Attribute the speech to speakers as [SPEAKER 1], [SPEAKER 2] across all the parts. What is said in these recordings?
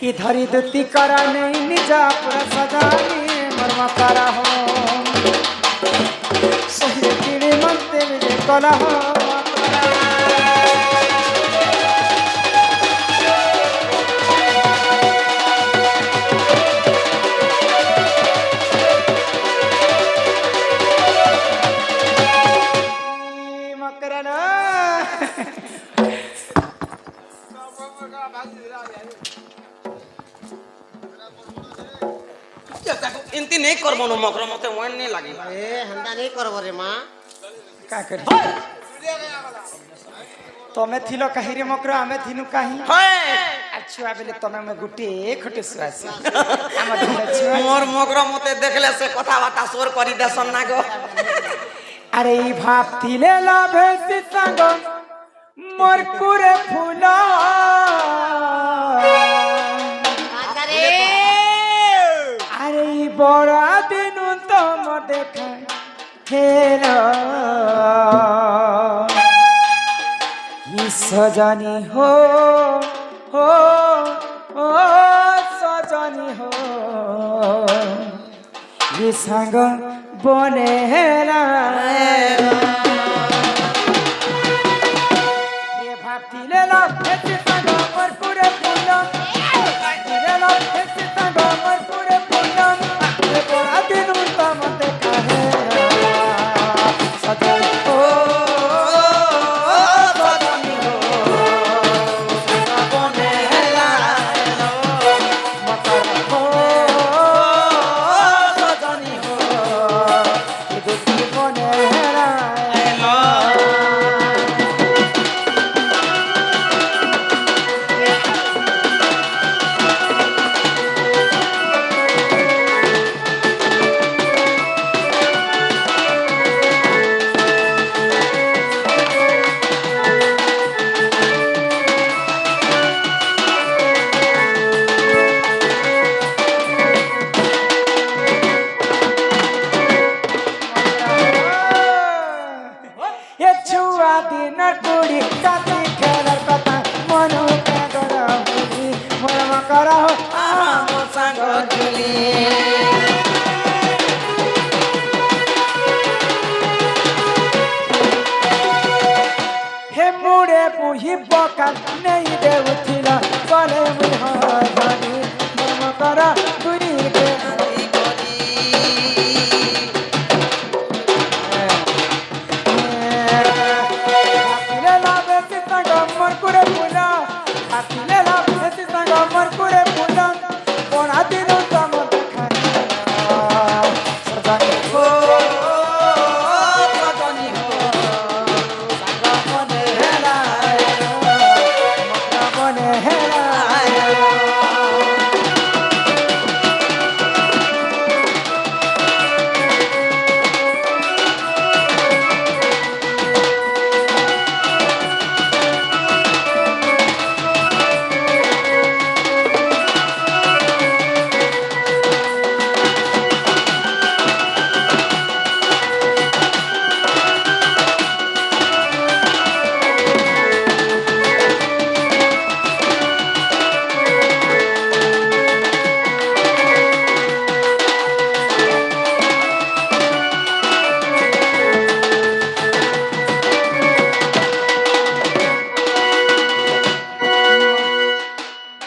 [SPEAKER 1] ई धरी दुती करा नहीं निजा पूरा सजानी मरमा करा हो सही किड़ी मनते विजय कला हो
[SPEAKER 2] इनती नहीं करबो न मकरो मते मन नहीं लागी
[SPEAKER 3] ए हंदा नहीं करबो रे मां
[SPEAKER 1] का कर तमे थिलो काहे रे मकरो आमे थिनु काहे छुआ बेले तमे में गुटे खटे सुआसी हमर छुआ
[SPEAKER 2] मोर मकरो मते देखले से कथा बाता सोर करी देसन ना गो
[SPEAKER 1] अरे ई भाप थिले लाभे से संग मोर कुरे फूला
[SPEAKER 3] आचारे
[SPEAKER 1] अरे ई बड़ा दिन तो म देखा हेलो ई सजनी हो सजनी हो ये संग बने हेला ये भाती ले लो ऐसे संग पर पूरे पूनम ले लो ऐसे संग पर पूरे पूनम ये बड़ा दिन उनका मत कहे सजनी हो सजनी हो संग बने हेला मकर हो सजनी हो ये दुखी बने हेला ये छुआ दिन टूड़ी काती खेलर कथा मनु के गरा हुई मन करा हो
[SPEAKER 2] मो संग झुली
[SPEAKER 1] हे मुड़े बुही बका नहीं दे उठिला गले में हो धनी मन करा दुई के ले ला बेसी संग मन कुरे पुना ले ला बेसी संग मन कुरे पुना कोना दिनो तम देखा सजनी हो सजनी हो संग बने हेला मक्का बने हेला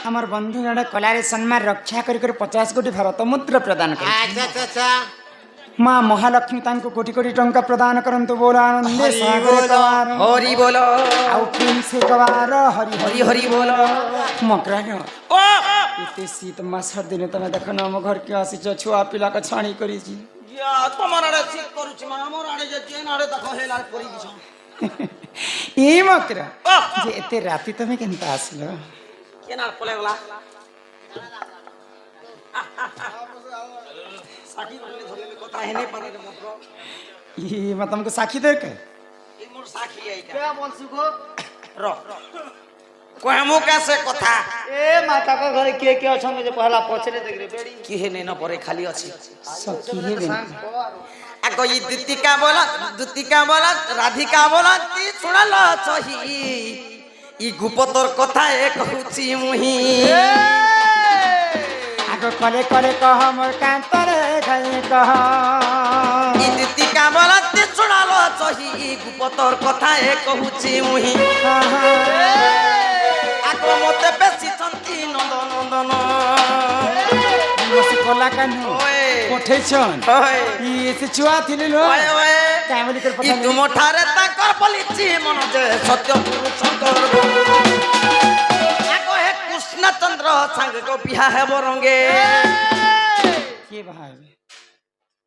[SPEAKER 1] আমার বন্ধু জনে কলারে সম্মান রক্ষা করি করে 50 কোটি ভারত মুদ্রা প্রদান করে
[SPEAKER 3] अच्छा अच्छा अच्छा
[SPEAKER 1] মা মহালক্ষ্মী তাঙ্কু কোটি কোটি টঙ্কা প্রদান করন্তু বল আনন্দে
[SPEAKER 3] হরি
[SPEAKER 1] সাগরে
[SPEAKER 3] বল।
[SPEAKER 1] কবার
[SPEAKER 2] हरि बोलो
[SPEAKER 1] আউ প্রিন্সে কবার হরি
[SPEAKER 2] हरि हरि बोलो
[SPEAKER 1] মকরান
[SPEAKER 2] ओ
[SPEAKER 1] এতে শীত মাসর দিনে তুমি দেখো না আমার ঘর কে আসিছ ছুয়া পিলা কে ছানি করিছি
[SPEAKER 2] या তোমার আড়ে ঠিক করুছি মা আমার আড়ে যে চেন আড়ে দেখো হেলার করি দিছ
[SPEAKER 1] এই মকরা যে এতে রাতি তুমি কেনতা আসলো
[SPEAKER 2] কেনা পলে গলা সাকি বললে ধরে কথা হেনে পারে রে মত্র
[SPEAKER 1] ই মা তোমাকে সাক্ষী দরকার
[SPEAKER 2] এই মোর সাক্ষী এইটা
[SPEAKER 3] क्या बोल सुको
[SPEAKER 2] র কহেমু কাছে কথা
[SPEAKER 3] ए माता का घर के अछन जे पहला पछरे देख रे बेड़ी
[SPEAKER 2] কি হেনে ন পরে খালি আছে
[SPEAKER 1] সাক্ষী হেবে
[SPEAKER 2] আগ ই দুতিকা বলা রাধিকা বলা কি শুনাল চহি ই গুপতর কথা এ কহুছি মুহি
[SPEAKER 1] কলে কলে কহ মোর কান্তরে খাই কহ
[SPEAKER 2] ই দুতিকা বলাতে শুনালো চহি গুপতর কথা এ কহুছি মুহি আগ মতে বেশি চন্তি নন্দ নন্দন
[SPEAKER 1] বসে কলা কানু
[SPEAKER 2] ওয়ে
[SPEAKER 1] পঠেছন
[SPEAKER 2] ওয়ে
[SPEAKER 1] ই সে ছুয়া থিলি লো
[SPEAKER 2] ওয়ে ওয়ে
[SPEAKER 1] কামলি কর
[SPEAKER 2] ই
[SPEAKER 1] পঠা
[SPEAKER 2] তুম ঠারে তাকর বলিছি মন যে সত্য পুরুষঙ্কর আগ হে কৃষ্ণচন্দ্র সাঙ্গ গো বিহা হেব রঙ্গে
[SPEAKER 1] কি ভাই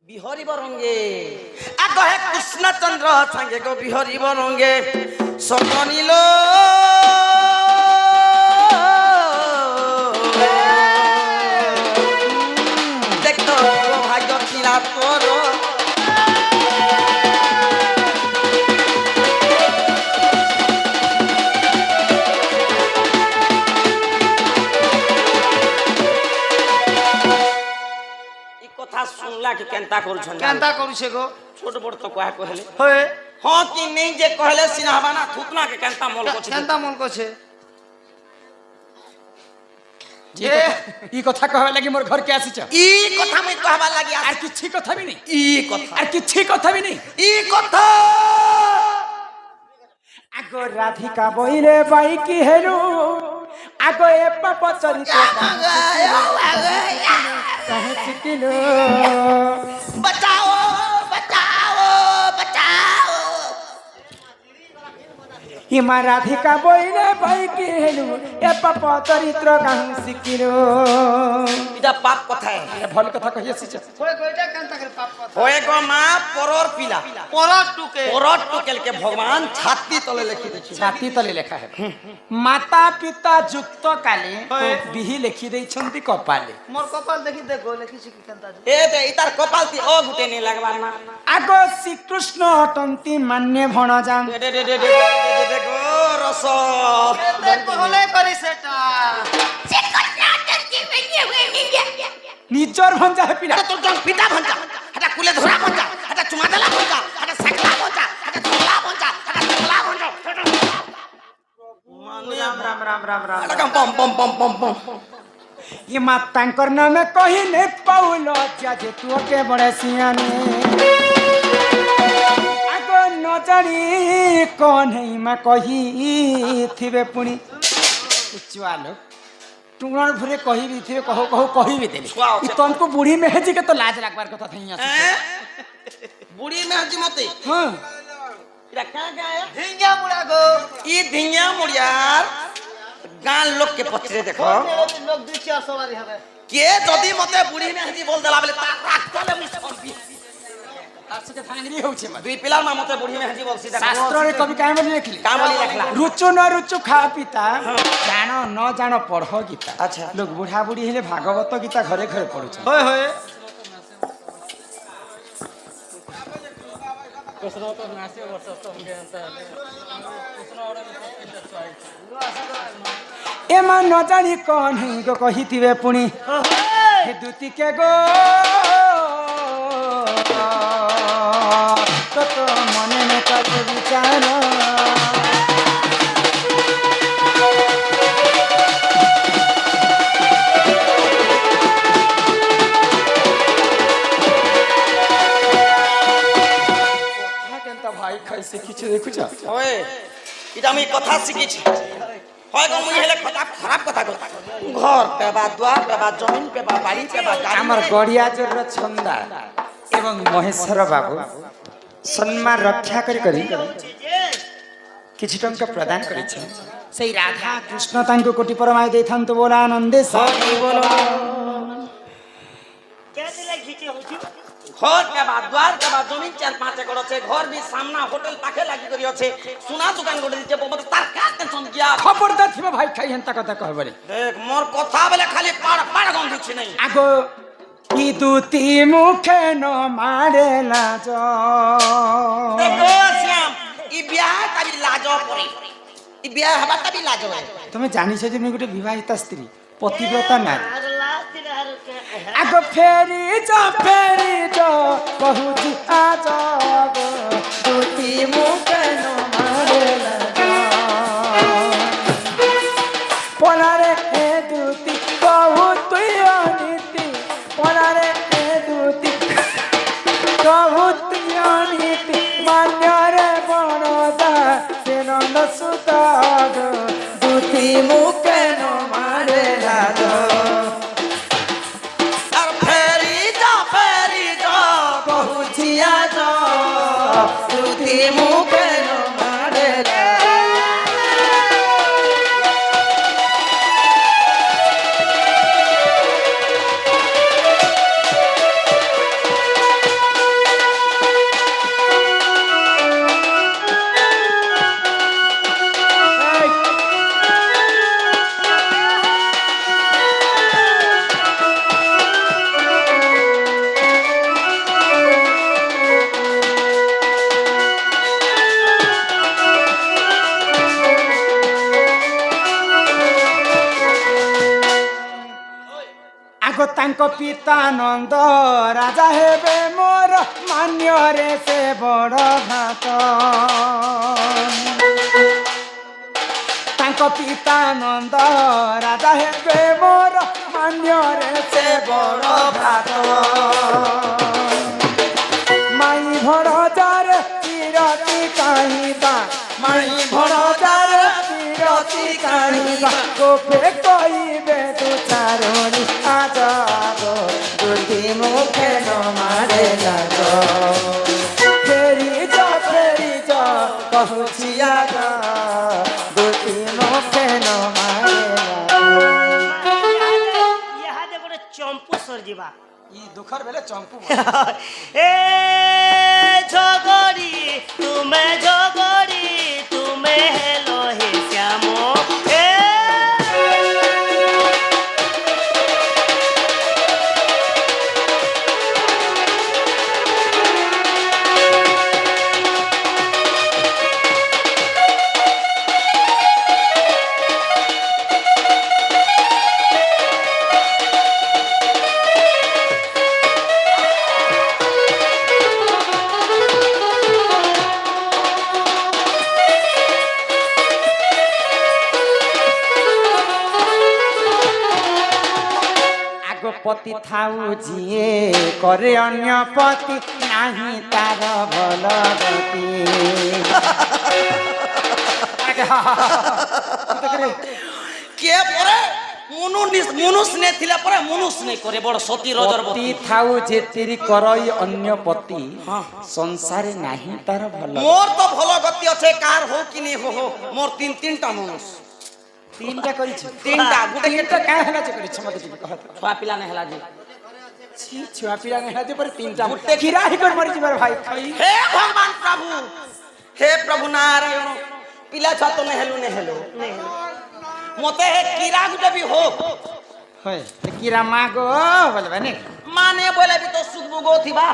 [SPEAKER 2] বিহরিব রঙ্গে আগ হে কৃষ্ণচন্দ্র সাঙ্গে গো বিহরিব রঙ্গে সকনিল দেখতো ভাগ্য ছিলা তোর ই কথা শুনলা কি কেনতা করছন
[SPEAKER 3] কেনতা করছে গো
[SPEAKER 2] ছোট বড় তো কয়া কহলে
[SPEAKER 3] হয়ে
[SPEAKER 2] হ্যাঁ কি নেই যে কহলে সিনাবা না থুতনা के কেনতা মল করছে
[SPEAKER 3] কেনতা মন করছে
[SPEAKER 1] ই কথা কহবা লাগি মোর ঘর কে আসিছ
[SPEAKER 2] ই কথা মই কহবা লাগি
[SPEAKER 1] আর কিছু কথা বি নাই
[SPEAKER 2] ই কথা
[SPEAKER 1] আর কিছু কথা বি নাই
[SPEAKER 2] ই কথা
[SPEAKER 1] আগ রাধিকা বইলে বাই কি হেলু আগ এ পাপ চরিত কাহে শিখিলু
[SPEAKER 2] बचाओ बचाओ बचाओ
[SPEAKER 1] হিমা রাধিকা বইলে বাই কি হেলু এ পাপ চরিত্র কাহে শিখিলু
[SPEAKER 2] এটা পাপ কথা
[SPEAKER 1] এ ভাল কথা কহি আসিছ
[SPEAKER 3] হয়ে কইটা কেনতা করে পাপ কথা
[SPEAKER 2] होए गो मां परर पिला
[SPEAKER 3] পরার টুকে
[SPEAKER 2] परर टुकेल के भगवान छाती तले लिखि देछि
[SPEAKER 1] ছাতি তলে লেখা হে মাতা পিতা যুক্ত কালে বিহি লেখি দেইছন্তি কপালে
[SPEAKER 3] মোর কপাল দেখি দে গো লিখিছি কি কেনতা
[SPEAKER 2] ए दे इतार कपाल ती ओ गुटे नहीं लगवा ना
[SPEAKER 1] আগ শ্রীকৃষ্ণ অটন্তি মান্যে ভণজাম
[SPEAKER 2] दे गो रस
[SPEAKER 3] দেখো হলে করি সেটা
[SPEAKER 1] নিজর ভঞ্জা হে পিলা
[SPEAKER 2] तो जन पिता भंजा हटा कुले धरा भंजा हटा चुमादला भंजा हटा सकला भंजा हटा धोला भंजा हटा धोला भंजा
[SPEAKER 3] রাম রাম রাম রাম রাম
[SPEAKER 2] हटा पम पम पम पम पम
[SPEAKER 1] ये मात तांकर नामे कहिने पाउलो जे तू के बड़े सियाने आगो न जानी कौन है मा कही थिबे पुनी चुआलो टुंगण भरे कही भी थिबे कहो कहो कही भी देले ई तुमको बूढ़ी में है जी के तो लाज लागबार कथा थैया
[SPEAKER 2] बुढ़ी में हजी मते
[SPEAKER 1] हां
[SPEAKER 2] इरा का गाया
[SPEAKER 3] ढिंगा मुड़ा गो
[SPEAKER 2] ई धिंगा मुड़ियार गां लोग के पछरे देखो
[SPEAKER 3] लोग 2-400 बारी हवे
[SPEAKER 2] के जदी मते बुढ़ी में हजी बोल देला बोले ता राखले मु सरबी
[SPEAKER 1] आसे के थांगरी होउछे मा
[SPEAKER 2] दुई पिला में मते बुढ़ी में हजी बोल सीधा
[SPEAKER 1] शास्त्र रे कवि काहे बोली लिखली
[SPEAKER 2] का बोली लिखला
[SPEAKER 1] रुचु न रुचु खा पिता जानो न जानो पढ़ गीता
[SPEAKER 2] अच्छा।
[SPEAKER 1] लोग बुढ़ा बुढ़ी हेले भागवत गीता घरे घरे पढ़ुछ
[SPEAKER 3] होय होय
[SPEAKER 1] एमा न जानी कौन है गो कहिथिबे पुनी हे दुती के गो तो मने में तब विचार भाई कैसे किछु देखुछ
[SPEAKER 2] ओए इटा मी कथा सिखिछि হয় গো মুই হেলে কথা খারাপ কথা কই ঘর পেবা দ্বার পেবা জমিন পেবা বাড়ি পেবা গাড়ি
[SPEAKER 1] আমার গড়িয়া জোর ছন্দা এবং মহেশ্বর বাবু সম্মান রক্ষা করি করি কিছু টঙ্কা প্রদান করেছেন সেই রাধা কৃষ্ণ তাঙ্কু কোটি পরমায় দেইথান্তু বলা আনন্দে সহি বলো
[SPEAKER 3] কে দিলে ঘিচি হউছি
[SPEAKER 2] ঘর পেবা দ্বার পেবা জমিন 4-5 একর আছে ঘর বি সামনা হোটেল পাখে লাগি করি আছে সোনা দোকান গড়ে দিতে বমত তার কা টেনশন গিয়া
[SPEAKER 1] খবরদার থিবা ভাই খাই হেনতা কথা কহবরে
[SPEAKER 2] দেখ মোর কথা বলে খালি পাড় পাড় গন্ধুছি নাই
[SPEAKER 1] আগো কি দুতি মুখে ন মারে লাজ
[SPEAKER 2] দেখো শ্যাম ই বিয়া তাবি লাজ পরে ই বিয়া হবা তাবি লাজ হয়
[SPEAKER 1] তুমি জানিছ যে মই গোটে বিবাহিতা স্ত্রী পতিব্রতা নারী
[SPEAKER 3] আর লাস্ট দিন আর
[SPEAKER 1] আগো ফেরি যা বহুতি আজ গো দুতি মুখে ন মারে লাজ পলারে হে দুতি বহু তুই অনীতি
[SPEAKER 2] মুখে নমারেলা
[SPEAKER 1] ଆଗ ତାଙ୍କ ପିତା ନନ୍ଦ ରାଜା ହେବେ ମୋର ମାନ୍ୟରେ ସେ ବଡ଼ ଘାତ ତାଙ୍କ ପିତା ନନ୍ଦ ରାଜା ହେବେ ମୋର ମାନ୍ୟରେ ସେ ବଡ଼ ଘାତ ମାଇ ଭଣଜାରେ ବିରତି କାହିଁବା ମାଇ ଭଣଜାରେ ବିରତି କାହିଁବା ଗୋପେ କହିବେ ତୁ ଚାରୋଳି ଆଜାଗ ଦୁର୍ଗୀ ମୁଖେ ନମାରେ ଲାଗ ଫେରି ଯା କହୁଛି ଆଗ ଦୁର୍ଗୀ ମୁଖେ ନମାରେ
[SPEAKER 3] ଇହାଦେ ଗୋଟେ ଚମ୍ପୁ ସରିଯିବା
[SPEAKER 1] ଇ ଦୁଃଖର ବେଲେ ଚମ୍ପୁ
[SPEAKER 3] ଏ ଝଗଡ଼ି ତୁମେ ହେଲୋ হে শ্যাম এ
[SPEAKER 1] ପତି ଥାଉ ଯିଏ କରେ ଅନ୍ୟ ପତି ନାହିଁ ତାର ଭଲ ଗତି
[SPEAKER 2] কে পরে মনুষ নে থিলা পরে মনুষ নে করে বড় সতী রজর
[SPEAKER 1] পতি ଥାଉ ଯେତିରି କରଇ ଅନ୍ୟ ପତି ସଂସାରେ ନାହିଁ ତାର ଭଲ
[SPEAKER 2] মোর তো ভালো গতি আছে কার হো কি নি হো মোর তিনটা মনুষ
[SPEAKER 1] তিনটা କରିଛି
[SPEAKER 2] তিনটা গুটে
[SPEAKER 1] তিনটা କାଁ ହେଲା ଯେ କରିଛ ମତେ ଟିକେ କହ
[SPEAKER 2] ছুয়া পিলা নে হেলা জি
[SPEAKER 1] ছি ଛୁଆ ପିଲା ହେଲା ଯେ ପରେ ତିନଟା କ୍ଷୀରା ହି କରି ମରି ଯିବାର ଭାଇ
[SPEAKER 2] হে ভগবান প্রভু হে প্রভু নারায়ণ পিলা ছুয়া তো নে হেলু মতে হে কিরা গুটে বি হো
[SPEAKER 1] হয় কিরা মাগো বলবা নে
[SPEAKER 2] মানে বলে বি তো সুখ গো থিবা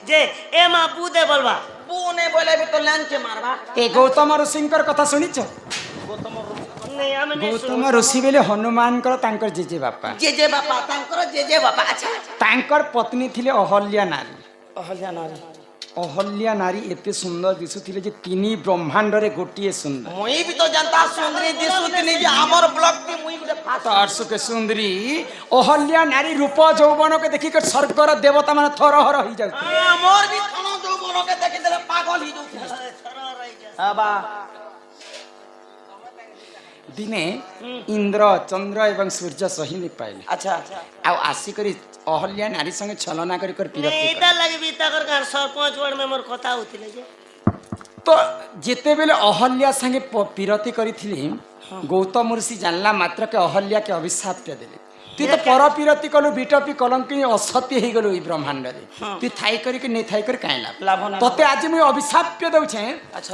[SPEAKER 3] যে এ মা বুদে বলবা
[SPEAKER 2] পুনে বলে বি তো লাঞ্চে মারবা
[SPEAKER 1] ଏ ଗୌତମ ଋଷିଙ୍କର କଥା ଶୁଣିଛ
[SPEAKER 3] নেই আমি নেই
[SPEAKER 1] ଗୌତମ ଋଷି ବେଲେ ହନୁମାନଙ୍କର ତାଙ୍କର ଜେଜେ ବାପା
[SPEAKER 2] জেজে বাপা তাঙ্কর জেজে বাপা আচ্ছা
[SPEAKER 1] ତାଙ୍କର ପତ୍ନୀ ଥିଲେ ଅହଲ୍ୟା ନାରୀ
[SPEAKER 2] অহল্যা নারী
[SPEAKER 1] ଅହଲ୍ୟା ନାରୀ ଏତେ ସୁନ୍ଦର ଦିଶୁଥିଲେ ଯେ ତିନି ବ୍ରହ୍ମାଣ୍ଡରେ ଗୋଟିଏ ସୁନ୍ଦର
[SPEAKER 2] মুই বি তো জানতা সুন্দরী দিশুতিনি যে আমার ব্লক তি মুই গুটে ফাস
[SPEAKER 1] ତାର୍ସୁକେ ସୁନ୍ଦରୀ ଅହଲ୍ୟା ନାରୀ ରୂପ ଯୌବନକେ ଦେଖିକରି ସ୍ୱର୍ଗର ଦେବତା ମାନେ ଥରହର ହେଇଯାଉଥିଲେ
[SPEAKER 2] মোর বি থন যৌবনকে দেখি দেলে পাগল হি যাউছি আবা
[SPEAKER 1] ଦିନେ ଇନ୍ଦ୍ର ଚନ୍ଦ୍ର ଏବଂ ସୂର୍ଯ୍ୟ ସହି ନି ପାଇଲେ
[SPEAKER 2] আচ্ছা
[SPEAKER 1] ଆଉ ଆସିକରି ଅହଲ୍ୟା ନାରୀ ସଙ୍ଗେ ଛଲନା କରି କରି ବିରକ୍ତି କଲେ।
[SPEAKER 3] এইটা লাগবি তাকর গান সরপঞ্চ ওয়ার্ড মেম্বার কথা হউতিলে যে
[SPEAKER 1] ତ ଯେତେବେଳେ ଅହଲ୍ୟା ସାଙ୍ଗେ ବିରତି କରିଥିଲି ଗୌତମ ଋଷି ଜାଣିଲା ମାତ୍ରକେ ଅହଲ୍ୟାକେ ଅଭିଶାପ୍ୟ ଦେଲେ তুই তো পরপিরতি কলু বিটপি কলঙ্কিনী অসত্য হয়ে গলু এই ব্রহ্মাণ্ডরে তুই থাই করিকি নেই থাই করে কাই লাভ তোতে আজ মুই অভিশাপ্য দেউছে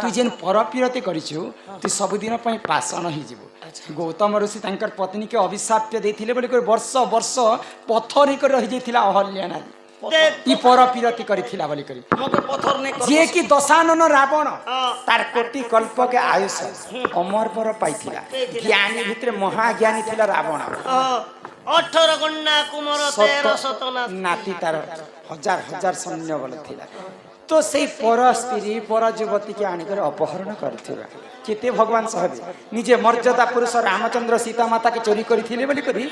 [SPEAKER 1] তুই যেন পরপিরতি করিছু তুই সবুদিন পাই পাষণ হয়ে যাব গৌতম ঋষি তাঙ্কর পত্নীকে অভিশাপ্য ଦେଇଥିଲେ বলি করে বর্ষ বর্ষ পথর হই করে রহি যাইতিলা অহল্যা নারী ই পরপিরতি করিছিলা বলি করে
[SPEAKER 2] মোকে পথর নে
[SPEAKER 1] যে কি দশানন রাবণ তার কোটি কল্পকে আয়ুষ অমর বর পাইছিলা জ্ঞানী ভিতরে মহাজ্ঞানী ছিল রাবণ
[SPEAKER 3] 18 কন্যা কুমার 13 শতনা
[SPEAKER 1] নাতি তার হাজার হাজার সৈন্য বল ଥିଲା তো সেই পর স্ত্রী পর যুবতীকে আনিকরে অপহরণ করিଥିବା কেতে ভগবান সহবে নিজে মর্যাদা পুরুষ রামচন্দ্র সীতা মাতাকে চোরি করিଥିଲେ বলি করি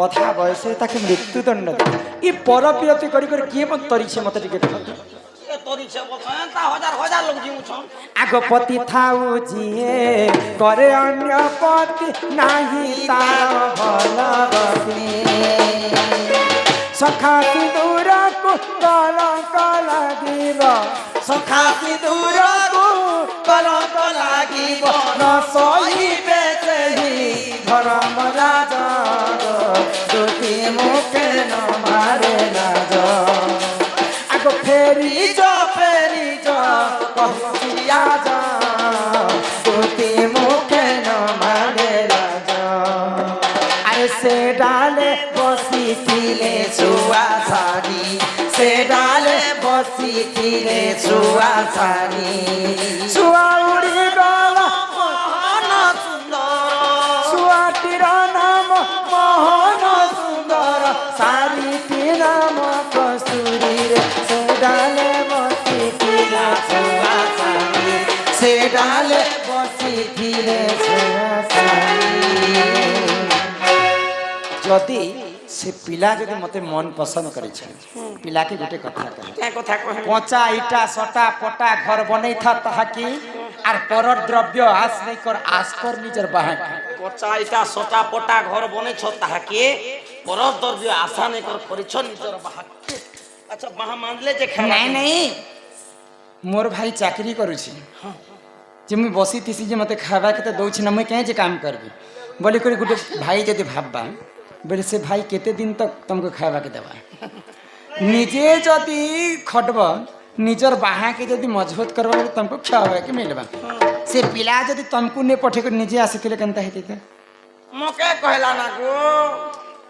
[SPEAKER 1] অধা বয়সে তাকে মৃত্যুদণ্ড দেলে ই পরপিরতি করি করে কিয়ে মত তরিছে মতে টিকে
[SPEAKER 2] তরিছে বলছেন তা হাজার হাজার লোক জিউছন
[SPEAKER 1] আগপতি থাউ জিয়ে করে অন্য পতি নাহি তার ভাল গতি সখা সিঁদুর କଳଙ୍କ ଲାଗିବ
[SPEAKER 2] ସଖା ସିନ୍ଦୁରକୁ କଲଙ୍କ ଲାଗିବ
[SPEAKER 1] ନ ସହିବେ ସେହି ଧର୍ମ ରାଜ ଜ୍ୟୋତି ମୁଖେ ନ ମାରେ ଲାଜ ଆଗ ଫେରିଛ କହୁଛି ଆଜ ଜ୍ୟୋତି ମୁଖେ ନ ମାରେ ଲାଜ ଆରେ ସେ ଡାଲେ ବସିଥିଲେ ଛୁଆ ସାରି ସେ ଡାଲେ ବସିଥିଲେ ଛୁଆ ସାରି ଛୁଆ ଉଡ଼ି ଗଲା
[SPEAKER 2] ମନ ସୁନ୍ଦର
[SPEAKER 1] ଛୁଆଟିର ନାମ ମୋହନ ସୁନ୍ଦର ସାରିଟି ନାମ କସ୍ତୁରୀରେ ସେ ଡାଲେ ବସିଥିଲା ଛୁଆ ସାରି ସେ ଡାଲେ ବସିଥିଲେ ଛୁଆ ସାରି ଯଦି ସେ ପିଲା ଯଦି ମତେ ମନ ପସନ୍ଦ କରିছে ପିଲାকে গোটে কথা কহে
[SPEAKER 2] কে কথা কহে
[SPEAKER 1] পচা ইটা সটা পটা ঘর বনাই থা তাহাকি আর পরর দ্রব্য আস নাই কর আস কর নিজের বাহাকি
[SPEAKER 2] পচা ইটা সটা পটা ঘর বনেছ তাহাকে পরর দ্রব্য আশা নেই কর করিছ নিজর বাহাকে আচ্ছা বাহা মানলে যে খেলা
[SPEAKER 1] নাই নাই মোর ভাই চাকরি করুছি যে মুই বসিথিছি যে মতে খাবা কেতে দউছি না মুই কেঁ যে কাম করবি বলি করে গোটে ভাই যদি ভাববা বলে সে ভাই কেতে দিন তক তোমাকে খাইবাকে দেবা নিজে যদি খটব নিজর বাহাকে যদি মজবুত করবা তোমাকে খাওয়াকে মিলবা সে পিলা যদি তোমাকে নে পঠে করে নিজে আসিলে কেনতা হইতে
[SPEAKER 2] মকে কহলা না গো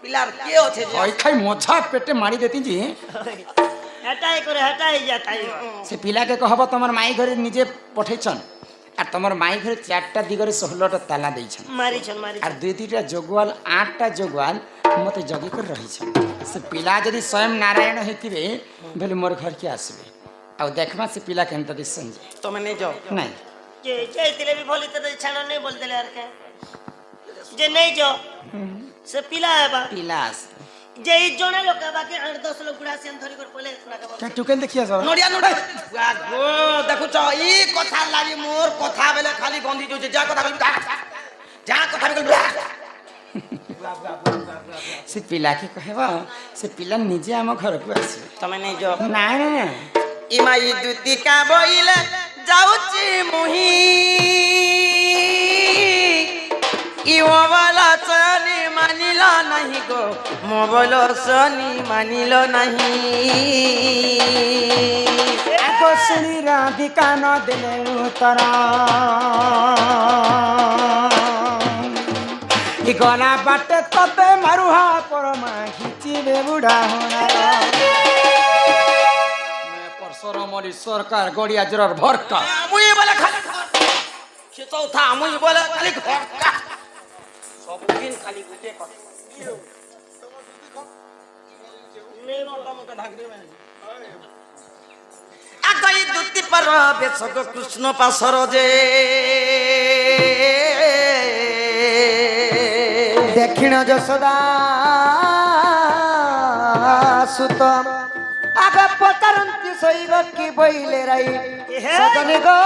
[SPEAKER 2] পিলার কে আছে যে
[SPEAKER 1] ওই খাই মছা পেটে মারি দেতি যে
[SPEAKER 3] হেটাই করে হেটাই যা তাই
[SPEAKER 1] সে পিলাকে কহব তোমার মাই ঘরে নিজে পঠাইছন আর তোমার মাই ঘরে 4টা দিগরে 16টা তালা দেইছন
[SPEAKER 3] মারিছন
[SPEAKER 1] আর 2-2টা যোগওয়াল 8টা যোগওয়াল মতে জগি করে রহিছন সে পিলা যদি স্বয়ং নারায়ণ হইতিবে বলে মোর ঘর কি আসবে আর দেখবা সে পিলা কেনতা দিছন যে
[SPEAKER 2] তুমি নেই যাও
[SPEAKER 1] নাই
[SPEAKER 3] যে যে দিলে বি বলি তো ছাড়া নেই বল দিলে আর কে যে নেই যো সে পিলা হেবা
[SPEAKER 1] পিলা আস
[SPEAKER 3] যে এই জনে লোক বাকি 8-10 লোক গুড়া সেন ধরি করে পলে না কে
[SPEAKER 1] কে টুকেন দেখিয়া যাও
[SPEAKER 2] নড়িয়া নড়াই গো দেখুছ ই কথা লাগি মোর কথা বেলে খালি গন্ধি যাচ্ছে যা কথা বলি যা কথা বলি
[SPEAKER 1] সে পিলাকে কহেবা সে পিলা নিজে আম ঘরକୁ আসবে
[SPEAKER 2] তুমি নেই যাও
[SPEAKER 1] নাই নাই নাই
[SPEAKER 2] ইমাই দুতিকা বইলে যাউছি মুহি ইওবালা চনি মানিল নাহি গো মোবাইল চনি মানিল নাহি
[SPEAKER 1] আগো শুনি রাধিকা ন দিলে উত্তর ই গলা বাটে ততে মারুহা পরমা খিচিবে বুড়া হোনার পরশরমলি সরকার গড়িয়া জোর ভরকা
[SPEAKER 2] মুই বলে খালি সে চৌথা মুই বলে খালি ঘরকা সবদিন খালি গুটে কথা আগাই দুতি পার বেশক কৃষ্ণ পাশর যে
[SPEAKER 1] দক্ষিণ যশোদা সুত আগ পতারন্তি শৈব কি বইলে রাই সজনি গো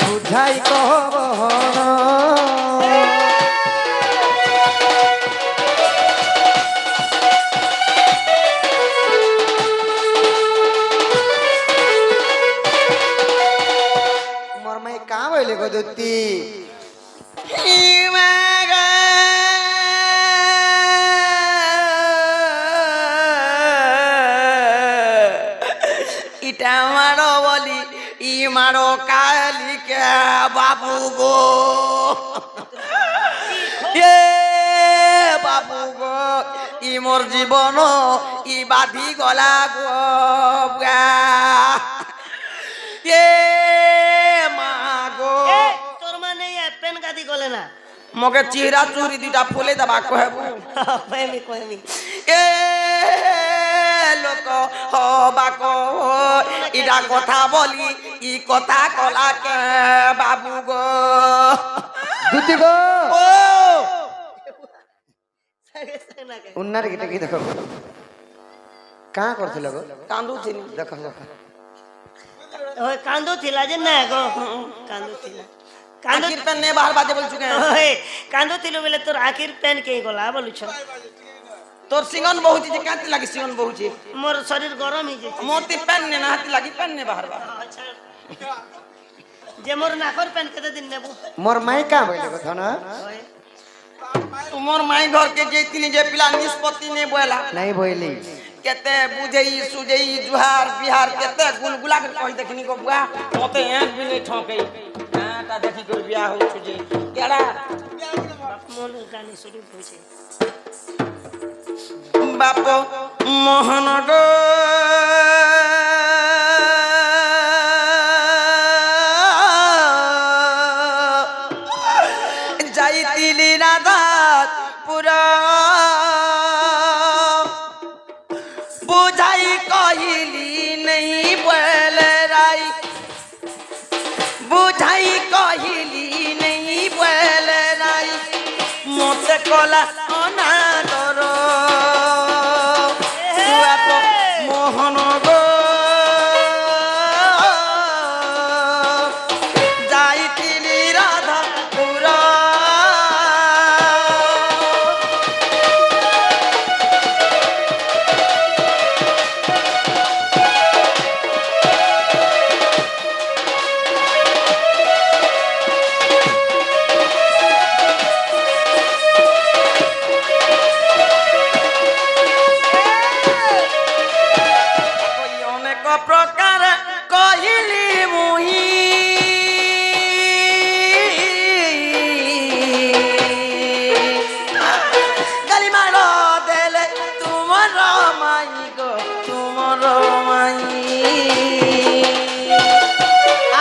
[SPEAKER 1] বুঝাই কহ মোর মাই কাম হইলে গো দুতি
[SPEAKER 2] ইটা মারো বলি ই মারো কালিকে বাবু গো এ বাবু গো ই মোর জীবন ই বাধি গলা গো এ মা গো
[SPEAKER 3] তোর মানে পেন গাদি গলে না
[SPEAKER 2] মগে চেহারা চুরি দুটা ফুলে দেবা কহেবু
[SPEAKER 3] কহেমি
[SPEAKER 2] এ লোক হবাক ইটা কথা বলি ই কথা কলাকে বাবু গো
[SPEAKER 1] দুতি গো
[SPEAKER 2] ও
[SPEAKER 1] উন্নার গীতা কি দেখো কাঁ করছিল গো
[SPEAKER 2] কান্দুছিনি
[SPEAKER 1] দেখো দেখো
[SPEAKER 3] ওই কান্দু থিলা যে না গো কান্দু থিলা কান্দু
[SPEAKER 2] আখির পেন নে বাহার বাজে বলছু কেন
[SPEAKER 3] ওই কান্দুতিলু বেলে তোর আখির পেন কে গলা বলুছ
[SPEAKER 2] তোর সিঙ্গন বহুছি যে কাঁতি লাগি সিঙ্গন বহুছি
[SPEAKER 3] মোর শরীর গরম হয়ে যাচ্ছে
[SPEAKER 2] মোতি পেন নে না হাতি লাগি পেন নে বাহার বাহার
[SPEAKER 3] যে মোর নাকর পেন কেতে দিন নেব
[SPEAKER 1] মোর মাই কা বলে কথা না
[SPEAKER 2] তোমার মাই ঘর के जे तिनी जे पिला निष्पत्ति ने बोला
[SPEAKER 1] নাই বইলি
[SPEAKER 2] केते बुझई सुजई जुहार बिहार केते गुलगुला कर कहि देखनी को बुआ मते एक भी नहीं ठोकई हां ता देखी कर बियाह हो सुजे केड़ा
[SPEAKER 3] মোর গানি শুরু হইছে
[SPEAKER 2] बाप मोहन गो जाइतिली राधात पुरा बुझाई कहिली नहीं बोल राई बुझाई कहिली नहीं बोल राई मत कला अनादर बाप मोहन गो जाइतिली राधापुरा অনেক প্রকার কহিলি মুহি গালি মার দেলে তোমার মাই গো তোমার মাই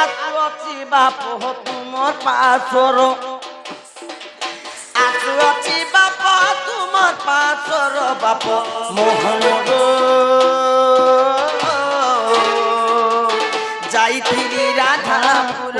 [SPEAKER 2] আসুছি বাপ তোমার পাশর আসুছি বাপ তোমার পাশর বাপ মোহন গো যাইতিলি রাধাপুর